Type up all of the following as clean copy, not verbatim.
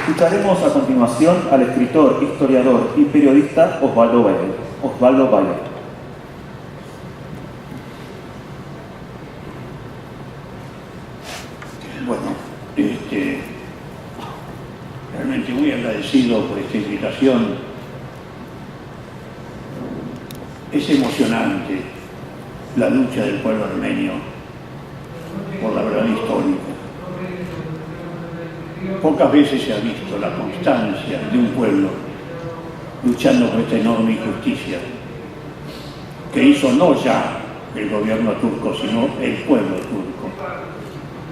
Escucharemos a continuación al escritor, historiador y periodista Osvaldo Bayer. Bueno, realmente muy agradecido por esta invitación. Es emocionante la lucha del pueblo armenio por la verdad histórica. Pocas veces se ha visto la constancia de un pueblo luchando por esta enorme injusticia que hizo no ya el gobierno turco, sino el pueblo turco,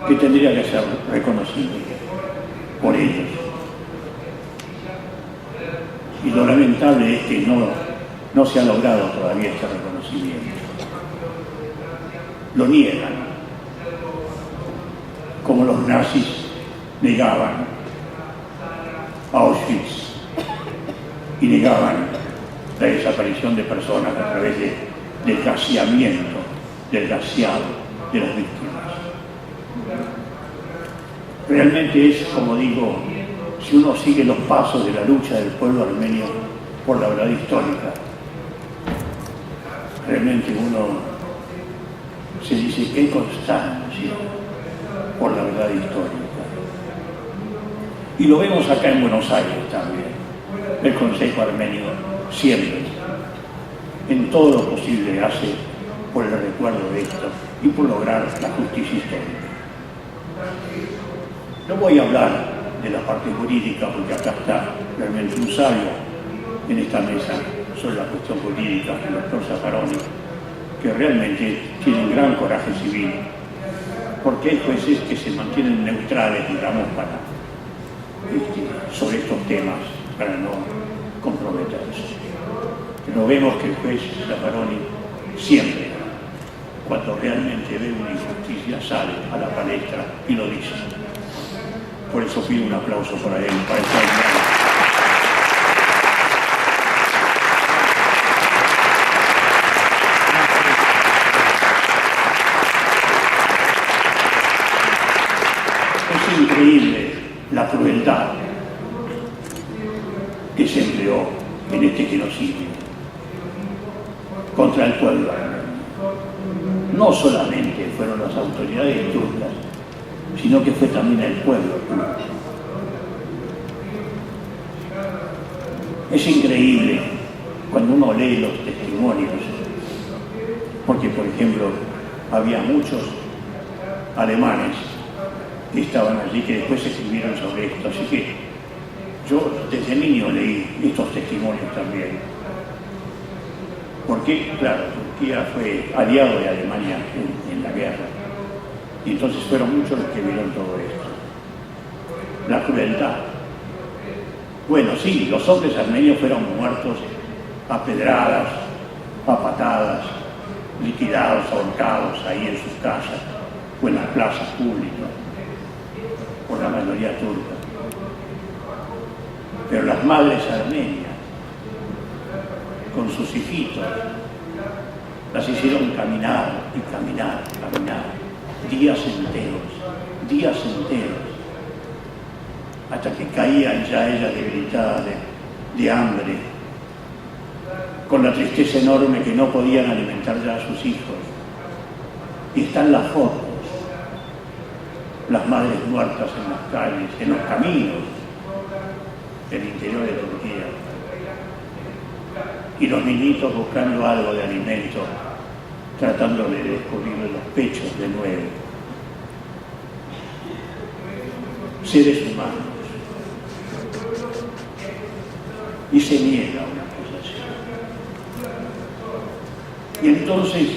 que tendría que ser reconocido por ellos. Y lo lamentable es que no se ha logrado todavía este reconocimiento. Lo niegan, como los nazis negaban Auschwitz y negaban la desaparición de personas a través del gaseamiento, del gaseado de las víctimas. Realmente es, como digo, si uno sigue los pasos de la lucha del pueblo armenio por la verdad histórica, realmente uno se dice qué constancia por la verdad histórica. Y lo vemos acá en Buenos Aires también. El Consejo Armenio siempre, en todo lo posible, hace por el recuerdo de esto y por lograr la justicia histórica. No voy a hablar de la parte jurídica porque acá está realmente un sabio en esta mesa sobre la cuestión jurídica, el doctor Zaffaroni, que realmente tiene un gran coraje civil, porque hay jueces que se mantienen neutrales, digamos, sobre estos temas para no comprometerse. Pero vemos que el juez Zaffaroni siempre, cuando realmente ve una injusticia, sale a la palestra y lo dice. Por eso pido un aplauso para él, para estar bien. Es increíble la crueldad que se empleó en este genocidio contra el pueblo armenio. No solamente fueron las autoridades turcas, sino que fue también el pueblo turco. Es increíble cuando uno lee los testimonios, porque por ejemplo había muchos alemanes que estaban allí, que después escribieron sobre esto. Así que yo desde niño leí estos testimonios también. Porque, claro, Turquía fue aliado de Alemania en la guerra. Y entonces fueron muchos los que vieron todo esto. La crueldad. Bueno, sí, los hombres armenios fueron muertos a pedradas, a patadas, liquidados, ahorcados ahí en sus casas o en las plazas públicas, por la mayoría turca. Pero las madres armenias, con sus hijitos, las hicieron caminar y caminar, días enteros, hasta que caían ya ellas debilitadas de hambre, con la tristeza enorme que no podían alimentar ya a sus hijos. Y están las fotos, las madres muertas en las calles, en los caminos del interior de Turquía, y los niñitos buscando algo de alimento, tratando de descubrirle los pechos de nuevo. Seres humanos. Y se niega una cosa así. Y entonces,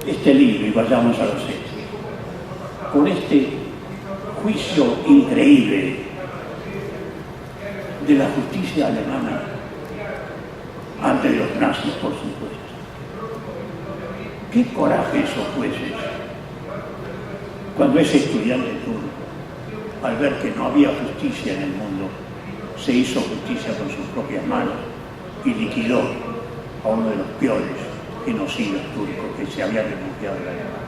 este libro, y vayamos a los hechos, con este juicio increíble de la justicia alemana ante los nazis, por supuesto. Qué coraje esos jueces, cuando ese estudiante turco, al ver que no había justicia en el mundo, se hizo justicia con sus propias manos y liquidó a uno de los peores genocidas turcos que se había refugiado en la guerra.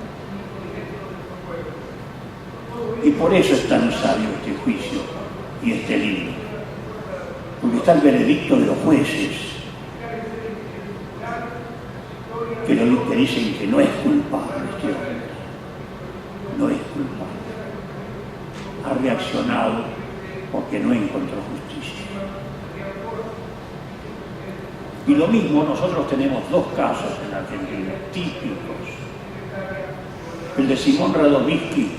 Y por eso es tan sabio este juicio y este libro, porque está el veredicto de los jueces, que dicen que no es culpable este hombre, no es culpable. Ha reaccionado porque no encontró justicia. Y lo mismo, nosotros tenemos dos casos en Argentina, típicos. El de Simón Radovisky,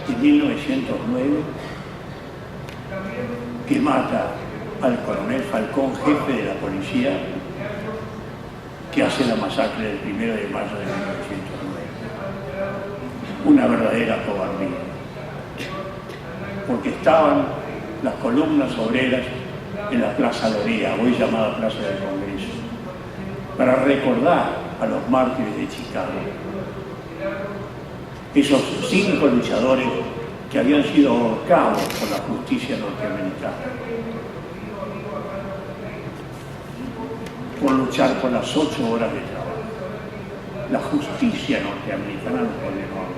en 1909, que mata al coronel Falcón, jefe de la policía, que hace la masacre del 1 de mayo de 1909. Una verdadera cobardía. Porque estaban las columnas obreras en la Plaza Lorea, hoy llamada Plaza del Congreso, para recordar a los mártires de Chicago. Esos 5 luchadores que habían sido ahorcados por la justicia norteamericana por luchar por las 8 horas de trabajo. La justicia norteamericana los condenó.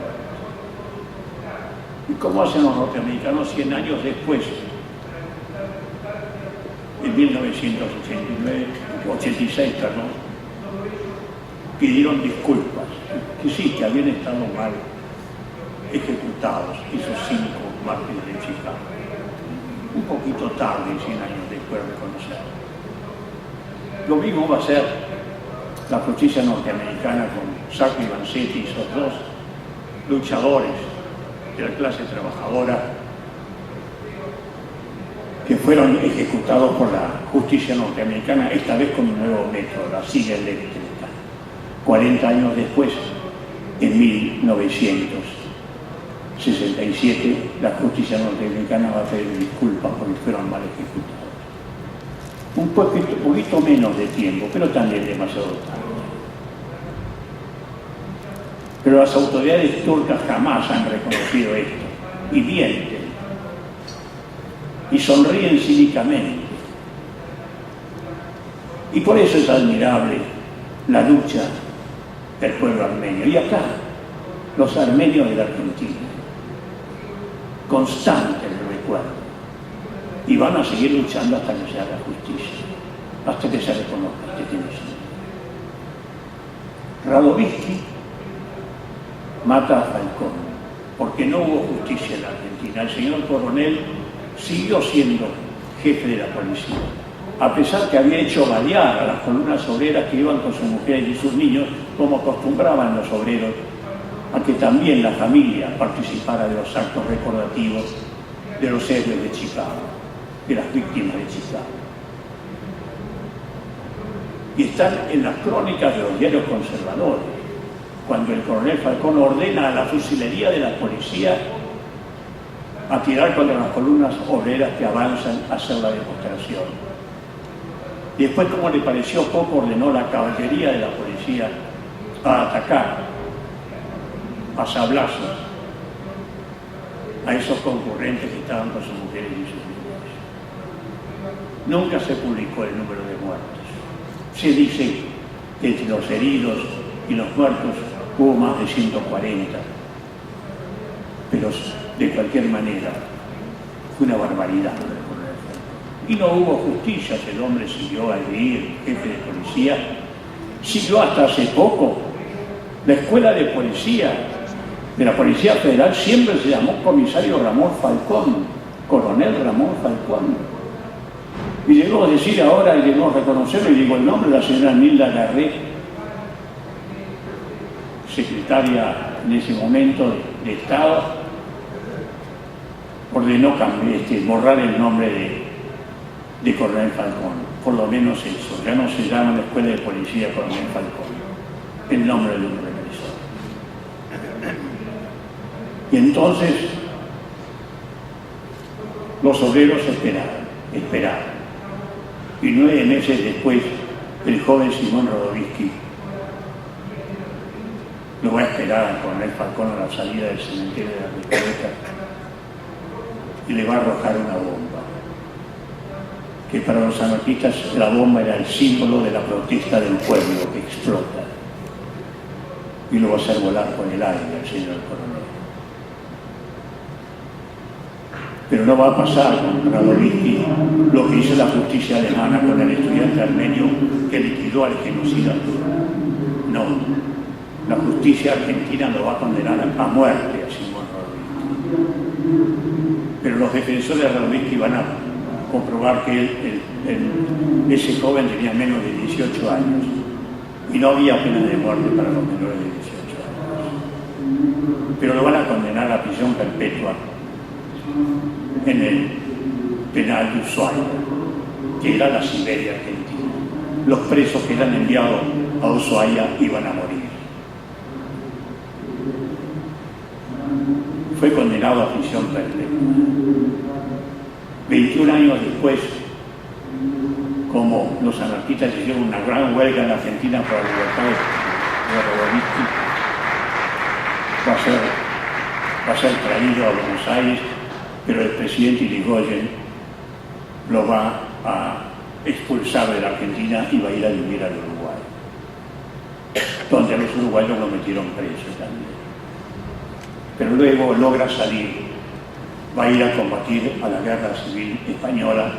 ¿Y cómo hacen los norteamericanos 100 años después? En 1986, pidieron disculpas, que sí, que habían estado mal ejecutados esos 5 mártires de Chicago. Un poquito tarde, 100 años después, de reconocerlo. Lo mismo va a ser la justicia norteamericana con Sacco y Vanzetti, esos 2 luchadores de la clase trabajadora que fueron ejecutados por la justicia norteamericana, esta vez con un nuevo método, la silla eléctrica. 40 años después, en 1967, la justicia norteamericana va a pedir disculpas porque fueron mal ejecutados. Un poquito menos de tiempo, pero también demasiado tarde. Pero las autoridades turcas jamás han reconocido esto, y mienten, y sonríen cínicamente. Y por eso es admirable la lucha del pueblo armenio. Y acá, los armenios de la Argentina, constante el recuerdo, y van a seguir luchando hasta que se haga justicia, hasta que se reconozca este genocidio. Radovisky mata a Falcón porque no hubo justicia en la Argentina. El señor coronel siguió siendo jefe de la policía, a pesar que había hecho balear a las columnas obreras que iban con sus mujeres y sus niños, como acostumbraban los obreros, a que también la familia participara de los actos recordativos de los héroes de Chicago, de las víctimas de Chicago. Y están en las crónicas de los diarios conservadores, cuando el coronel Falcón ordena a la fusilería de la policía a tirar contra las columnas obreras que avanzan a hacer la demostración. Y después, como le pareció poco, ordenó la caballería de la policía a atacar a sablazos a esos concurrentes que estaban con sus mujeres y sus niños. Nunca se publicó el número de muertos. Se dice que entre los heridos y los muertos hubo más de 140, pero de cualquier manera fue una barbaridad. Y no hubo justicia, el hombre siguió allí, el jefe de policía, siguió hasta hace poco. La escuela de policía, de la Policía Federal, siempre se llamó comisario Ramón Falcón, coronel Ramón Falcón. Y llegó a decir ahora, y llegó a reconocerlo, y llegó el nombre de la señora Nilda Garré, secretaria en ese momento de Estado, ordenó borrar el nombre de coronel Falcón, por lo menos eso. Ya no se llama la escuela de policía coronel Falcón, el nombre de un represor. Y entonces los obreros esperaron. Y 9 meses después, el joven Simón Radovisky lo va a esperar al coronel Falcón a la salida del cementerio de la Recoleta y le va a arrojar una bomba, que para los anarquistas la bomba era el símbolo de la protesta del pueblo que explota, y lo va a hacer volar por el aire el señor coronel. Pero no va a pasar con Radovisky lo que hizo la justicia alemana con el estudiante armenio que liquidó al genocida turco. No, la justicia argentina lo va a condenar a muerte a Simón Radovisky. Pero los defensores de Radovisky van a comprobar que ese joven tenía menos de 18 años y no había pena de muerte para los menores de 18 años. Pero lo van a condenar a prisión perpetua en el penal de Ushuaia, que era la Siberia argentina. Los presos que eran enviados a Ushuaia iban a morir. Fue condenado a prisión perpetua. 21 años después, como los anarquistas hicieron una gran huelga en la Argentina por la libertad de Radovisky, va a ser traído a Buenos Aires, pero el presidente Irigoyen lo va a expulsar de la Argentina y va a ir a vivir al Uruguay, donde los uruguayos lo metieron preso también. Pero luego logra salir, va a ir a combatir a la guerra civil española,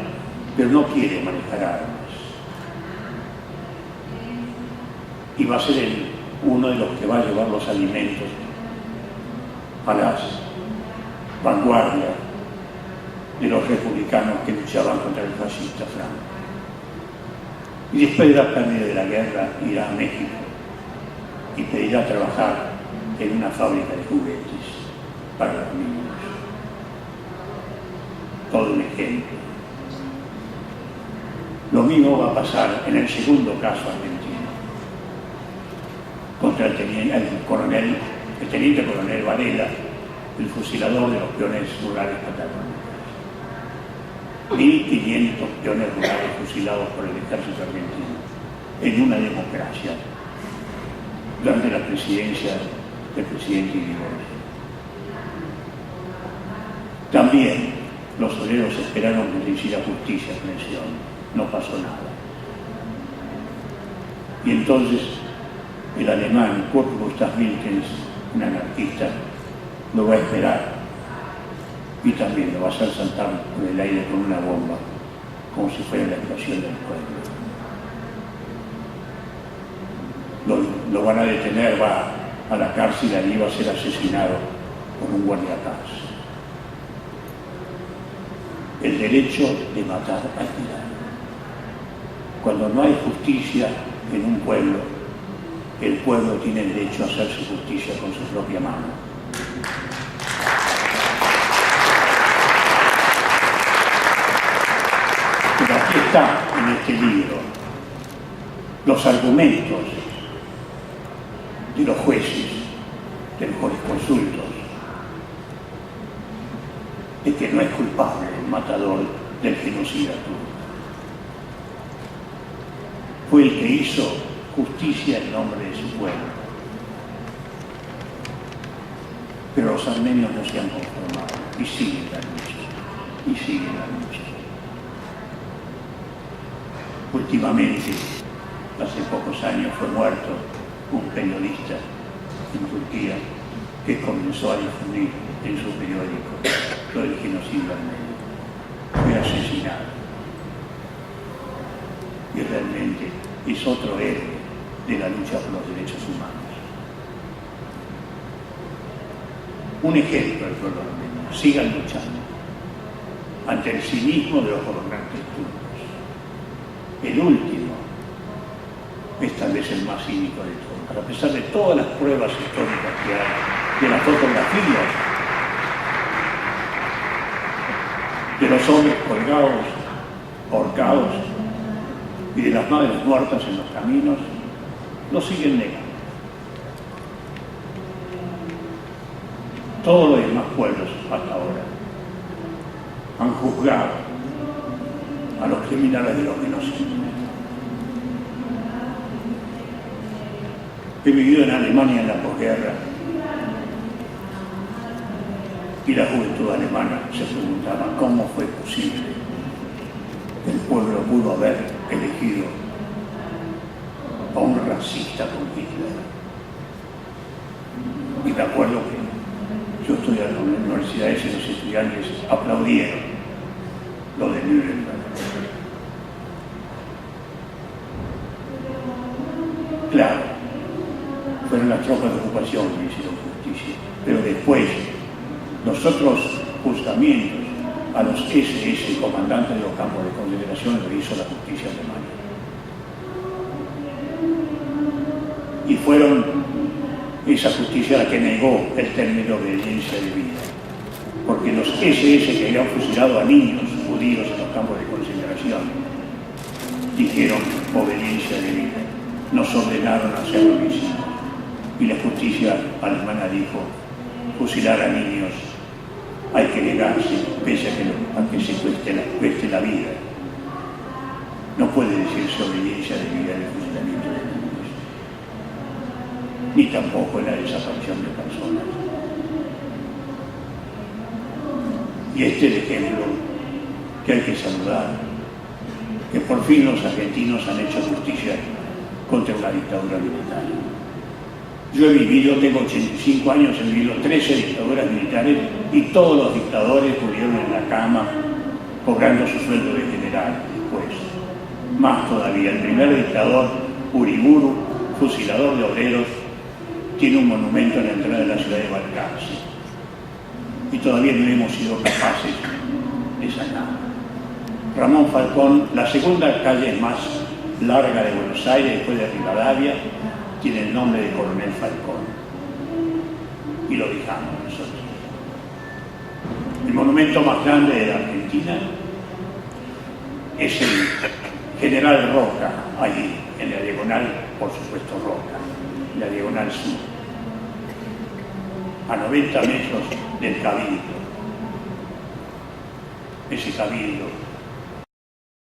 pero no quiere manejar armas. Y va a ser uno de los que va a llevar los alimentos a las vanguardias de los republicanos que luchaban contra el fascista Franco. Y después de la pérdida de la guerra irá a México y pedirá trabajar en una fábrica de juguetes para los niños. Todo un ejemplo. Lo mismo va a pasar en el segundo caso argentino, contra el teniente coronel Varela, el fusilador de los peones rurales patagónicos. 1.500 peones rurales fusilados por el ejército argentino en una democracia durante la presidencia del presidente Irigoyen. También los obreros esperaron que le hiciera justicia a presión. No pasó nada. Y entonces el alemán Kurt Gustav Wilkens, un anarquista, lo va a esperar y también lo va a hacer saltar por el aire con una bomba, como si fuera la explosión del pueblo. Lo van a detener, va a la cárcel y allí va a ser asesinado por un guardiapaz. El derecho de matar al tirano. Cuando no hay justicia en un pueblo, el pueblo tiene derecho a hacerse justicia con su propia mano. Pero aquí está, en este libro, los argumentos de los jueces, de los jurisconsultos, de que no es culpable el matador del genocida turco. Fue el que hizo justicia en nombre de su pueblo. Pero los armenios no se han conformado y siguen la lucha, y siguen la lucha. Últimamente, hace pocos años, fue muerto un periodista en Turquía que comenzó a difundir en su periódico lo del genocidio armenio. Fue asesinado. Y realmente es otro héroe de la lucha por los derechos humanos. Un ejemplo del pueblo armenio. Sigan luchando ante el cinismo de los gobernantes turcos. El último es tal vez el más cínico de todos. A pesar de todas las pruebas históricas que hay, de las fotografías, de los hombres colgados, ahorcados, y de las madres muertas en los caminos, lo siguen negando. Todos los demás pueblos hasta ahora han juzgado a los criminales de los genocidios. He vivido en Alemania en la posguerra y la juventud alemana se preguntaba cómo fue posible que el pueblo pudo haber elegido a un racista con Hitler. Y me acuerdo Yo estudié en la universidad y los estudiantes aplaudieron lo de Nuremberg. Claro, fueron las tropas de ocupación que hicieron justicia, pero después los otros juzgamientos a los SS comandantes de los campos de concentración lo hizo la justicia alemana. Y fueron esa justicia la que negó el término de obediencia de vida. Porque los SS que habían fusilado a niños judíos en los campos de concentración dijeron obediencia de vida. Nos ordenaron hacer lo que hicimos. Y la justicia alemana dijo, fusilar a niños hay que negarse, pese a que se cueste la vida. No puede decirse obediencia de vida en el fusilamiento de niños, ni tampoco en la desaparición de personas. Y este es el ejemplo que hay que saludar, que por fin los argentinos han hecho justicia contra una dictadura militar. Yo he vivido, tengo 85 años, he vivido 13 dictaduras militares y todos los dictadores murieron en la cama cobrando su sueldo de general después. Más todavía, el primer dictador, Uriburu, fusilador de obreros, tiene un monumento en la entrada de la ciudad de Balcarce. Y todavía no hemos sido capaces de sacar. Ramón Falcón, la segunda calle más larga de Buenos Aires, después de Rivadavia, tiene el nombre de Coronel Falcón. Y lo dejamos nosotros. El monumento más grande de la Argentina es el General Roca, allí, en la diagonal, por supuesto, Roca, en la diagonal sur, a 90 metros del Cabildo. Ese Cabildo